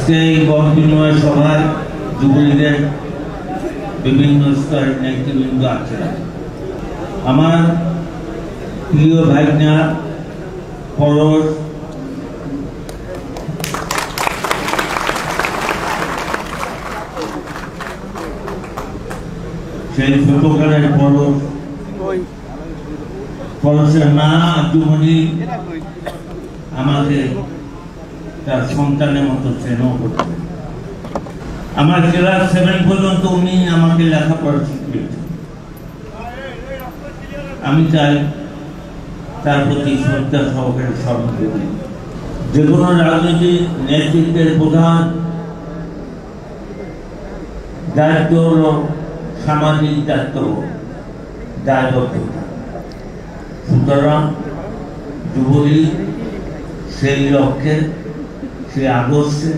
আজকে এই মত বিনিময় সভায় যুবলীগের বিভিন্ন স্তরের নেতৃবৃন্দ আছেন। আমার প্রিয় ভাইনা পরশ সেই ছোটকালের পরশের মা আব্দুমণি আমাকে তার সন্তানের মতো স্নেহ করতেন। আমার ক্লাস 7 পর্যন্ত উনি আমাকে লেখাপড়া শিখিয়েছেন। আমি চাই তার প্রতি শ্রদ্ধা সহকারে স্মরণ করি। যে কোনো রাজনৈতিক নেতৃত্বের প্রধান দায়িত্ব হল সামাজিক দায়িত্ব, দায়বদ্ধতা। সুতরাং যুবলীগ সেই লক্ষ্যে, সেই আদর্শে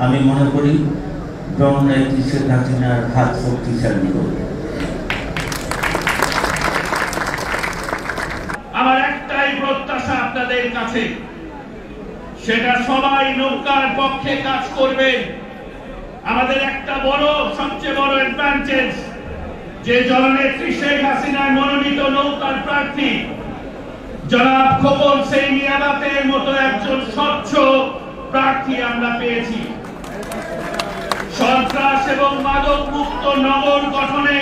আমি মনে করি জননেত্রী শেখ হাসিনার হাত শক্তিশালী করবে। আমার একটাই প্রত্যাশা আপনাদের কাছে, সেটা সবাই নৌকার পক্ষে কাজ করবেন। আমাদের একটা বড়, সবচেয়ে বড় অ্যাডভান্টেজ যে জননেত্রী শেখ হাসিনার মনোনীত নৌকার প্রার্থী জনাব খোকন সেইনিয়াবাতের মতো একজন স্বচ্ছ প্রার্থী আমরা পেয়েছি। সন্ত্রাস এবং মাদক মুক্ত নগর গঠনে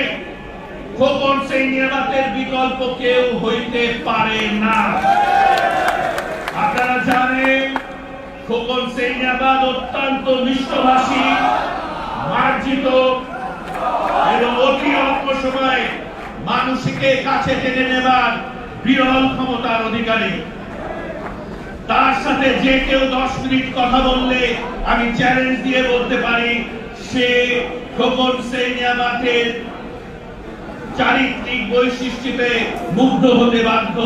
খোকন সেইনিয়াবাতের বিকল্প কেউ হইতে পারে না। আপনারা জানেন খোকন সেইনিয়াবাত অত্যন্ত মিষ্টভাষী, মার্জিত এবং অতি অল্প সময়ে মানুষকে কাছে টেনে নেবার বিরল ক্ষমতার অধিকারী। তার সাথে যে কেউ 10 মিনিট কথা বললে আমি চ্যালেঞ্জ দিয়ে বলতে পারি সে খোকন সেইনিয়াবাতের চারিত্রিক বৈশিষ্ট্যে মুগ্ধ হতে বাধ্য।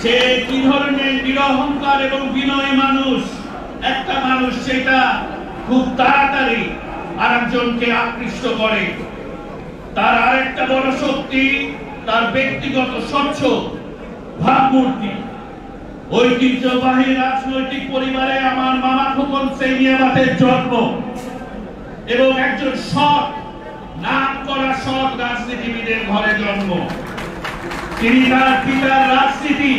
সে কি ধরনের নিরহংকার এবং বিনয়ী মানুষ, একটা মানুষ সেটা খুব তাড়াতাড়ি আরেকজনকে আকৃষ্ট করে। তার আরেকটা বড় শক্তি তার ব্যক্তিগত স্বচ্ছ ভাবমূর্তি। ঐতিহ্যবাহী রাজনৈতিক পরিবারে আমার মামা খোকন সেইনিয়াবাতের জন্ম এবং একজন সৎ, নাম করা সৎ রাজনীতিবিদের ঘরে জন্ম। তিনি তার পিতার রাজনীতি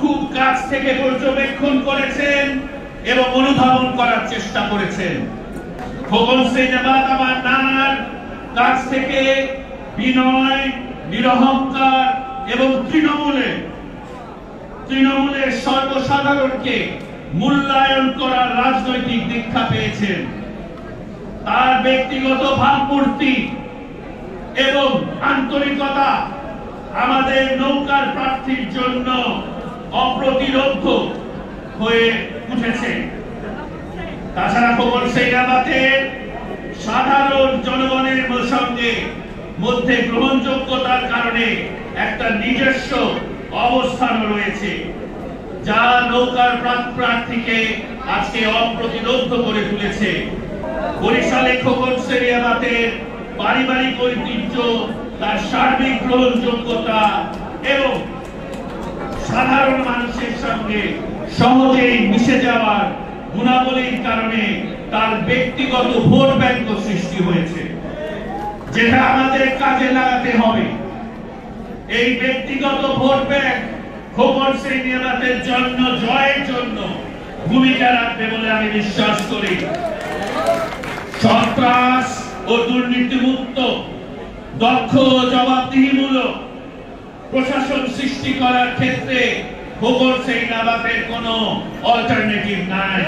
খুব কাছ থেকে পর্যবেক্ষণ করেছেন এবং অনুধাবন করার চেষ্টা করেছেন। খোকন সেইনিয়াবাত আমার নানার কাছ থেকে বিনয়, নিরহংকার এবং তৃণমূলের সর্বসাধারণকে মূল্যায়ন করার রাজনৈতিক দীক্ষা পেয়েছেন। তার ব্যক্তিগত ভাবমূর্তি এবং আন্তরিকতা আমাদের নৌকার প্রার্থীর জন্য অপ্রতিরোধ্য হয়ে উঠেছে। তাছাড়া খোকন সেইনিয়াবাতের সাধারণ জনগণের সঙ্গে মধ্যে গ্রহণযোগ্যতার কারণে একটা নিজস্ব অবস্থানও রয়েছে, যা নৌকার প্রার্থীকে আজকে অপ্রতিরোধ্য করে তুলেছে। বরিশালে খোকন সেইনিয়াবাতের পারিবারিক ঐতিহ্য, তার সার্বিক গ্রহণযোগ্যতা এবং সাধারণ মানুষের সঙ্গে সহজেই মিশে যাওয়ার গুণাবলীর কারণে তার ব্যক্তিগত ভোট ব্যাংক সৃষ্টি হয়েছে, যেটা আমাদের কাজে লাগাতে হবে। এই ব্যক্তিগত ভোট ব্যাংক খোকন সেইনিয়াবাতের জয়ের জন্য ভূমিকা রাখবে বলে আমি বিশ্বাস করি। সন্ত্রাস ও দুর্নীতিমুক্ত, দক্ষ ও জবাবদিহিমূলক প্রশাসন সৃষ্টি করার ক্ষেত্রে খোকন সেইনিয়াবাতের কোনো অল্টারনেটিভ নাই।